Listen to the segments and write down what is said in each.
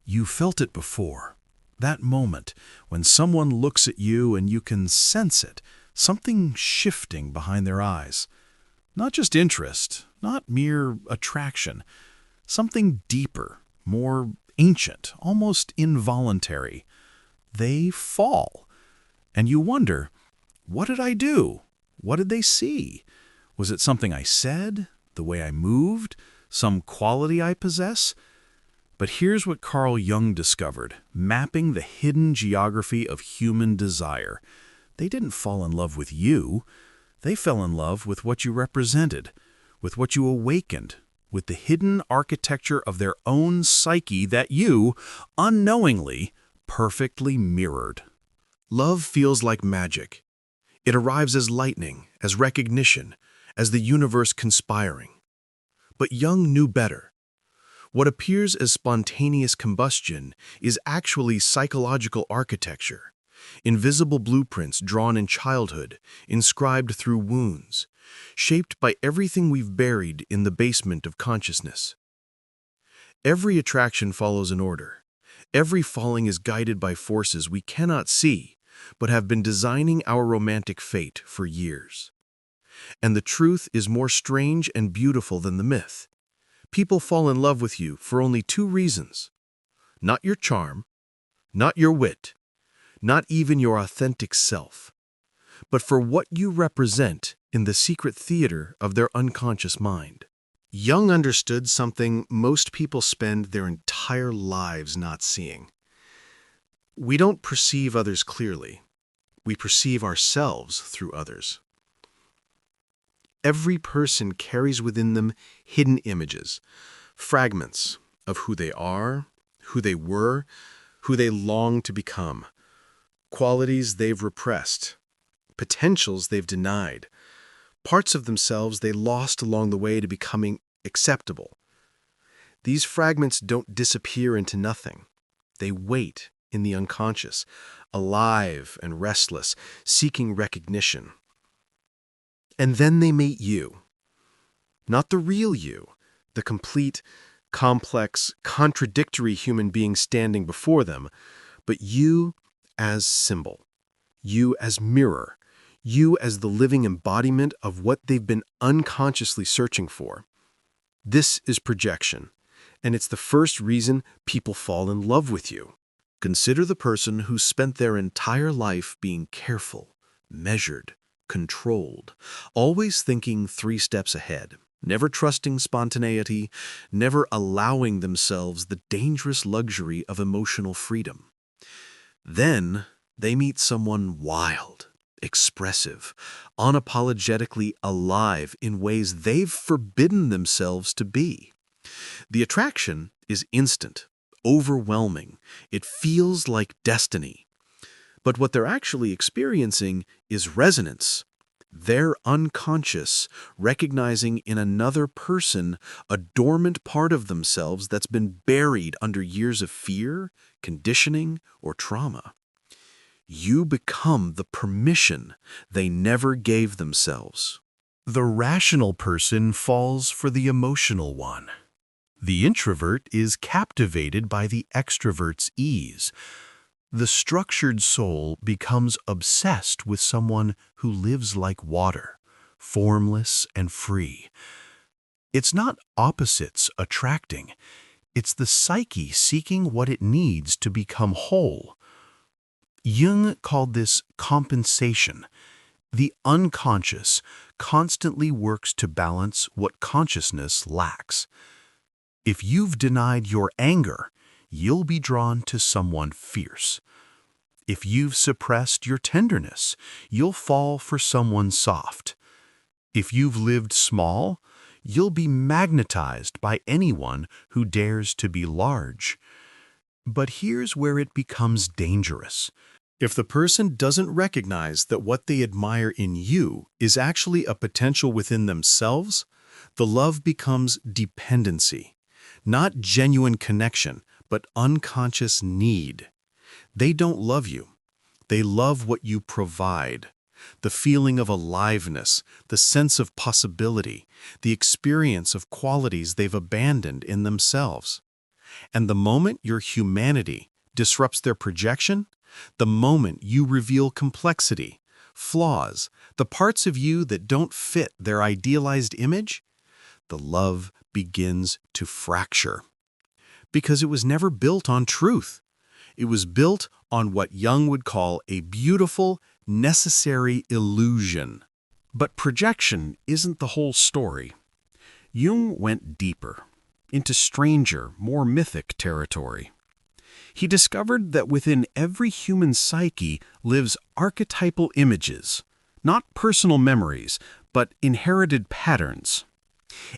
You felt it before. That moment when someone looks at you and you can sense it, something shifting behind their eyes. Not just interest, not mere attraction, something deeper, more ancient, almost involuntary. They fall. And you wonder, what did I do? What did they see? Was it something I said? The way I moved? Some quality I possess? But here's what Carl Jung discovered, mapping the hidden geography of human desire. They didn't fall in love with you. They fell in love with what you represented, with what you awakened, with the hidden architecture of their own psyche that you, unknowingly, perfectly mirrored. Love feels like magic. It arrives as lightning, as recognition, as the universe conspiring. But Jung knew better. What appears as spontaneous combustion is actually psychological architecture, invisible blueprints drawn in childhood, inscribed through wounds, shaped by everything we've buried in the basement of consciousness. Every attraction follows an order. Every falling is guided by forces we cannot see, but have been designing our romantic fate for years. And the truth is more strange and beautiful than the myth. People fall in love with you for only two reasons. Not your charm, not your wit, not even your authentic self, but for what you represent in the secret theater of their unconscious mind. Jung understood something most people spend their entire lives not seeing. We don't perceive others clearly. We perceive ourselves through others. Every person carries within them hidden images, fragments of who they are, who they were, who they long to become, qualities they've repressed, potentials they've denied, parts of themselves they lost along the way to becoming acceptable. These fragments don't disappear into nothing. They wait in the unconscious, alive and restless, seeking recognition. And then they meet you. Not the real you, the complete, complex, contradictory human being standing before them, but you as symbol, you as mirror, you as the living embodiment of what they've been unconsciously searching for. This is projection, and it's the first reason people fall in love with you. Consider the person who spent their entire life being careful, measured, controlled, always thinking 3 steps ahead, never trusting spontaneity, never allowing themselves the dangerous luxury of emotional freedom. Then they meet someone wild, expressive, unapologetically alive in ways they've forbidden themselves to be. The attraction is instant, overwhelming. It feels like destiny. But what they're actually experiencing is resonance. They're unconscious, recognizing in another person a dormant part of themselves that's been buried under years of fear, conditioning, or trauma. You become the permission they never gave themselves. The rational person falls for the emotional one. The introvert is captivated by the extrovert's ease. The structured soul becomes obsessed with someone who lives like water, formless and free. It's not opposites attracting. It's the psyche seeking what it needs to become whole. Jung called this compensation. The unconscious constantly works to balance what consciousness lacks. If you've denied your anger, you'll be drawn to someone fierce. If you've suppressed your tenderness, you'll fall for someone soft. If you've lived small, you'll be magnetized by anyone who dares to be large. But here's where it becomes dangerous. If the person doesn't recognize that what they admire in you is actually a potential within themselves, the love becomes dependency, not genuine connection, but unconscious need. They don't love you. They love what you provide. The feeling of aliveness, the sense of possibility, the experience of qualities they've abandoned in themselves. And the moment your humanity disrupts their projection, the moment you reveal complexity, flaws, the parts of you that don't fit their idealized image, the love begins to fracture. Because it was never built on truth. It was built on what Jung would call a beautiful, necessary illusion. But projection isn't the whole story. Jung went deeper, into stranger, more mythic territory. He discovered that within every human psyche lives archetypal images, not personal memories, but inherited patterns.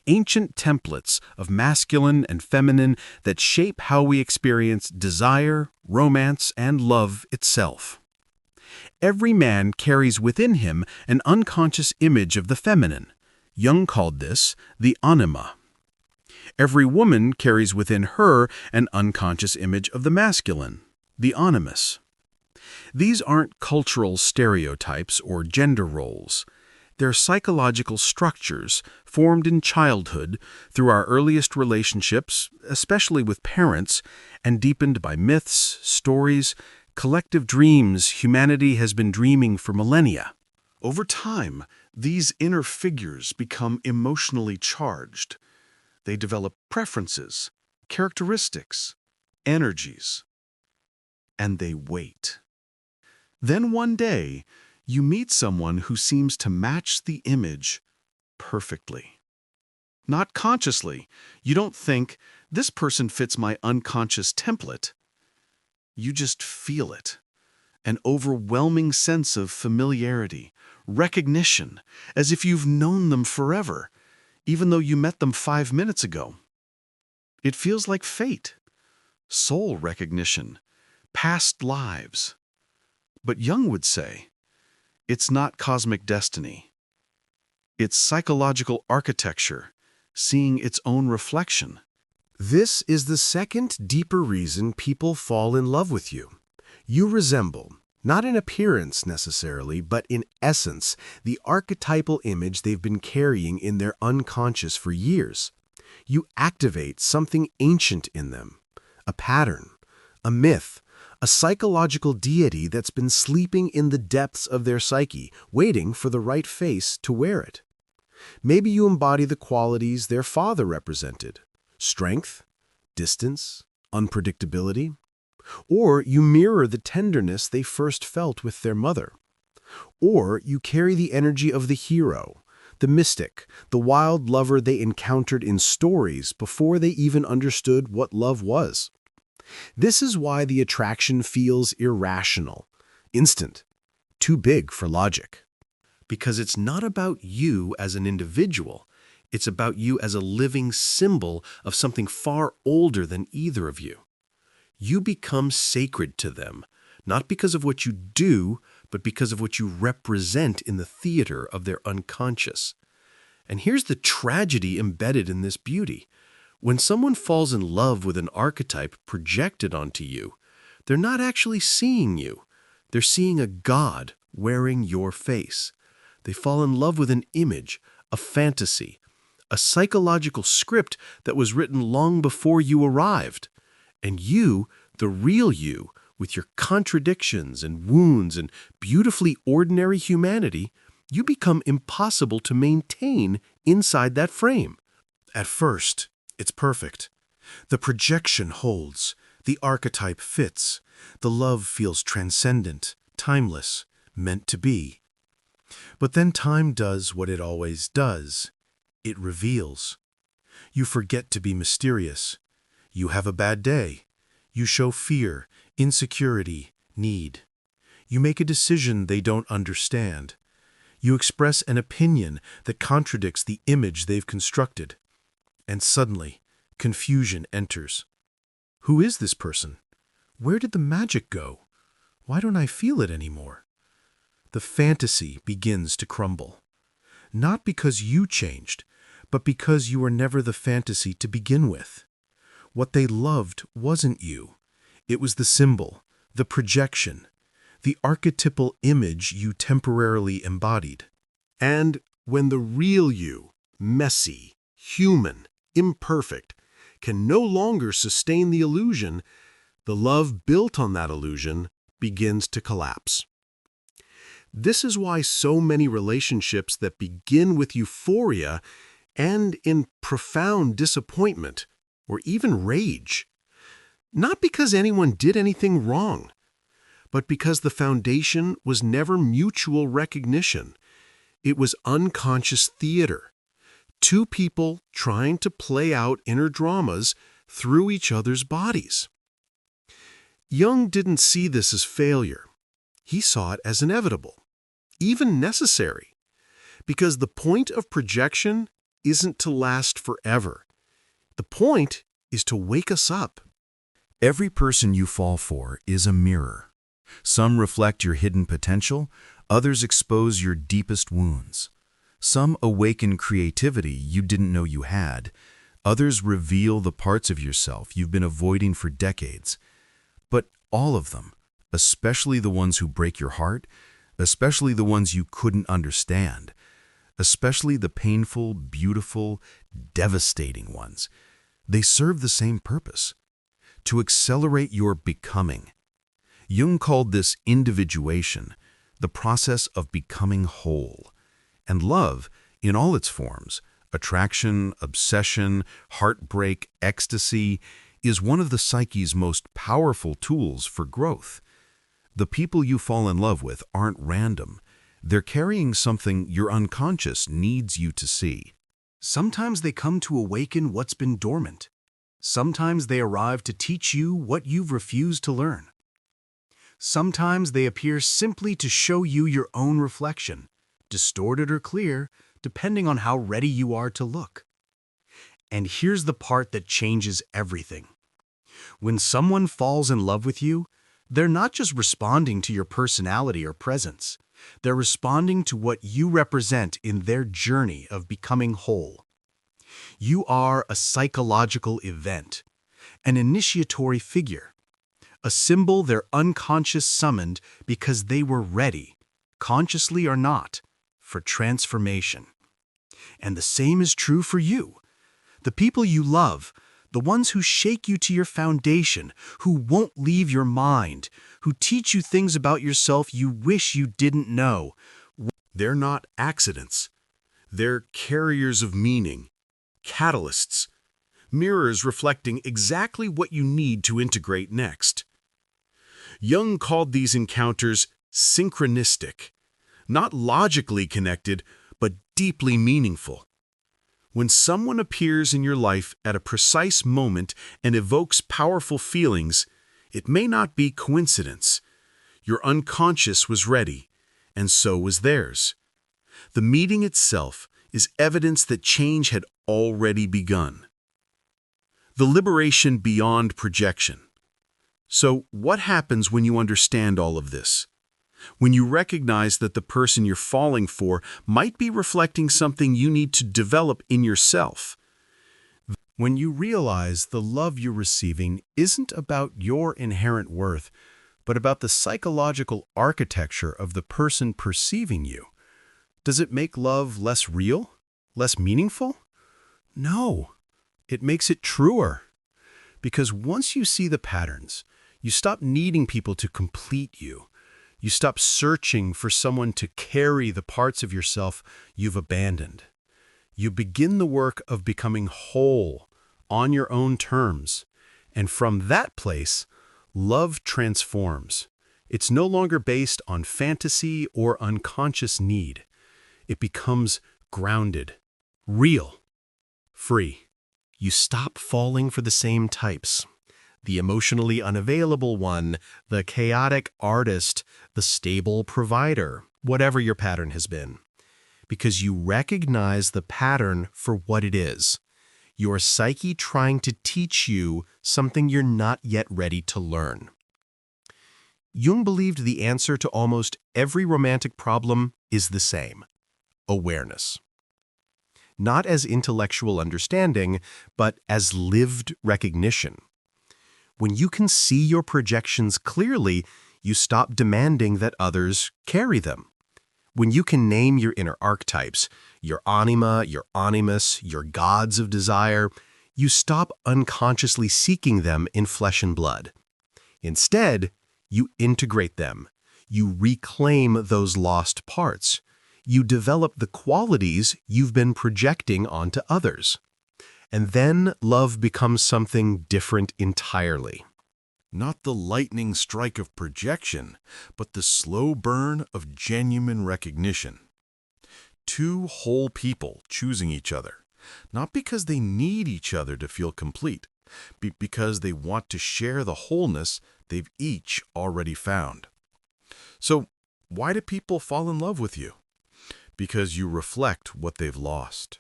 Ancient templates of masculine and feminine that shape how we experience desire, romance, and love itself. Every man carries within him an unconscious image of the feminine. Jung called this the anima. Every woman carries within her an unconscious image of the masculine, the animus. These aren't cultural stereotypes or gender roles. They're psychological structures formed in childhood through our earliest relationships, especially with parents, and deepened by myths, stories, collective dreams humanity has been dreaming for millennia. Over time, these inner figures become emotionally charged. They develop preferences, characteristics, energies, and they wait. Then one day, you meet someone who seems to match the image perfectly. Not consciously. You don't think, this person fits my unconscious template. You just feel it. An overwhelming sense of familiarity, recognition, as if you've known them forever, even though you met them 5 minutes ago. It feels like fate, soul recognition, past lives. But Jung would say, it's not cosmic destiny. It's psychological architecture, seeing its own reflection. This is the second deeper reason people fall in love with you. You resemble, not in appearance necessarily, but in essence, the archetypal image they've been carrying in their unconscious for years. You activate something ancient in them, a pattern, a myth, a psychological deity that's been sleeping in the depths of their psyche, waiting for the right face to wear it. Maybe you embody the qualities their father represented: strength, distance, unpredictability. Or you mirror the tenderness they first felt with their mother. Or you carry the energy of the hero, the mystic, the wild lover they encountered in stories before they even understood what love was. This is why the attraction feels irrational, instant, too big for logic. Because it's not about you as an individual. It's about you as a living symbol of something far older than either of you. You become sacred to them, not because of what you do, but because of what you represent in the theater of their unconscious. And here's the tragedy embedded in this beauty. When someone falls in love with an archetype projected onto you, they're not actually seeing you. They're seeing a god wearing your face. They fall in love with an image, a fantasy, a psychological script that was written long before you arrived. And you, the real you, with your contradictions and wounds and beautifully ordinary humanity, you become impossible to maintain inside that frame. At first, it's perfect. The projection holds, the archetype fits, the love feels transcendent, timeless, meant to be. But then time does what it always does. It reveals. You forget to be mysterious. You have a bad day. You show fear, insecurity, need. You make a decision they don't understand. You express an opinion that contradicts the image they've constructed. And suddenly, confusion enters. Who is this person? Where did the magic go? Why don't I feel it anymore? The fantasy begins to crumble. Not because you changed, but because you were never the fantasy to begin with. What they loved wasn't you. It was the symbol, the projection, the archetypal image you temporarily embodied. And when the real you, messy, human, imperfect, can no longer sustain the illusion, the love built on that illusion begins to collapse. This is why so many relationships that begin with euphoria end in profound disappointment or even rage. Not because anyone did anything wrong, but because the foundation was never mutual recognition. It was unconscious theater. Two people trying to play out inner dramas through each other's bodies. Jung didn't see this as failure. He saw it as inevitable, even necessary, because the point of projection isn't to last forever. The point is to wake us up. Every person you fall for is a mirror. Some reflect your hidden potential, others expose your deepest wounds. Some awaken creativity you didn't know you had, others reveal the parts of yourself you've been avoiding for decades. But all of them, especially the ones who break your heart, especially the ones you couldn't understand, especially the painful, beautiful, devastating ones, they serve the same purpose: to accelerate your becoming. Jung called this individuation, the process of becoming whole. And love, in all its forms, attraction, obsession, heartbreak, ecstasy, is one of the psyche's most powerful tools for growth. The people you fall in love with aren't random. They're carrying something your unconscious needs you to see. Sometimes they come to awaken what's been dormant. Sometimes they arrive to teach you what you've refused to learn. Sometimes they appear simply to show you your own reflection, distorted or clear, depending on how ready you are to look. And here's the part that changes everything. When someone falls in love with you, they're not just responding to your personality or presence. They're responding to what you represent in their journey of becoming whole. You are a psychological event, an initiatory figure, a symbol their unconscious summoned because they were ready, consciously or not, for transformation. And the same is true for you. The people you love, the ones who shake you to your foundation, who won't leave your mind, who teach you things about yourself you wish you didn't know. They're not accidents. They're carriers of meaning, catalysts, mirrors reflecting exactly what you need to integrate next. Jung called these encounters synchronistic, not logically connected, but deeply meaningful. When someone appears in your life at a precise moment and evokes powerful feelings, it may not be coincidence. Your unconscious was ready, and so was theirs. The meeting itself is evidence that change had already begun. The liberation beyond projection. So, what happens when you understand all of this? When you recognize that the person you're falling for might be reflecting something you need to develop in yourself. When you realize the love you're receiving isn't about your inherent worth, but about the psychological architecture of the person perceiving you. Does it make love less real? Less meaningful? No. It makes it truer. Because once you see the patterns, you stop needing people to complete you. You stop searching for someone to carry the parts of yourself you've abandoned. You begin the work of becoming whole on your own terms. And from that place, love transforms. It's no longer based on fantasy or unconscious need. It becomes grounded, real, free. You stop falling for the same types. The emotionally unavailable one, the chaotic artist, the stable provider, whatever your pattern has been. Because you recognize the pattern for what it is. Your psyche trying to teach you something you're not yet ready to learn. Jung believed the answer to almost every romantic problem is the same: awareness. Not as intellectual understanding, but as lived recognition. When you can see your projections clearly, you stop demanding that others carry them. When you can name your inner archetypes, your anima, your animus, your gods of desire, You stop unconsciously seeking them in flesh and blood. Instead, you integrate them. You reclaim those lost parts. You develop the qualities you've been projecting onto others. And then love becomes something different entirely. Not the lightning strike of projection, but the slow burn of genuine recognition. Two whole people choosing each other, not because they need each other to feel complete, but because they want to share the wholeness they've each already found. So, why do people fall in love with you? Because you reflect what they've lost.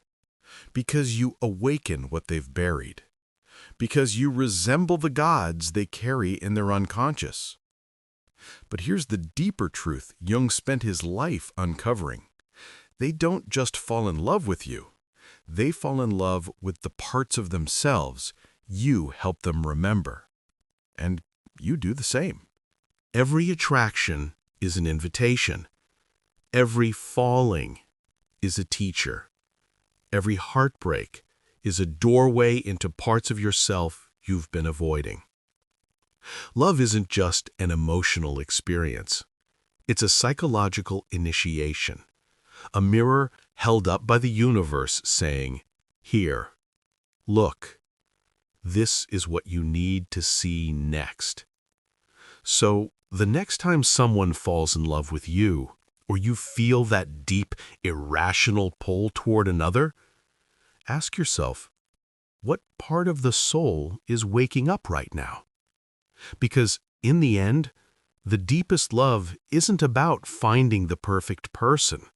Because you awaken what they've buried. Because you resemble the gods they carry in their unconscious. But here's the deeper truth Jung spent his life uncovering. They don't just fall in love with you. They fall in love with the parts of themselves you help them remember. And you do the same. Every attraction is an invitation. Every falling is a teacher. Every heartbreak is a doorway into parts of yourself you've been avoiding. Love isn't just an emotional experience. It's a psychological initiation. A mirror held up by the universe saying, "Here, look. This is what you need to see next." So, the next time someone falls in love with you, or you feel that deep, irrational pull toward another, ask yourself, what part of the soul is waking up right now? Because in the end, the deepest love isn't about finding the perfect person.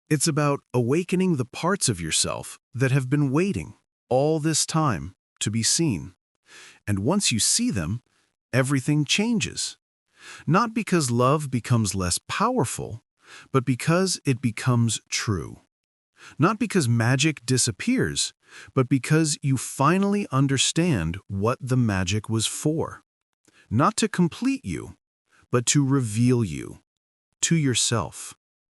It's about awakening the parts of yourself that have been waiting all this time to be seen. And once you see them, everything changes. Not because love becomes less powerful, but because it becomes true. Not because magic disappears, but because you finally understand what the magic was for. Not to complete you, but to reveal you to yourself.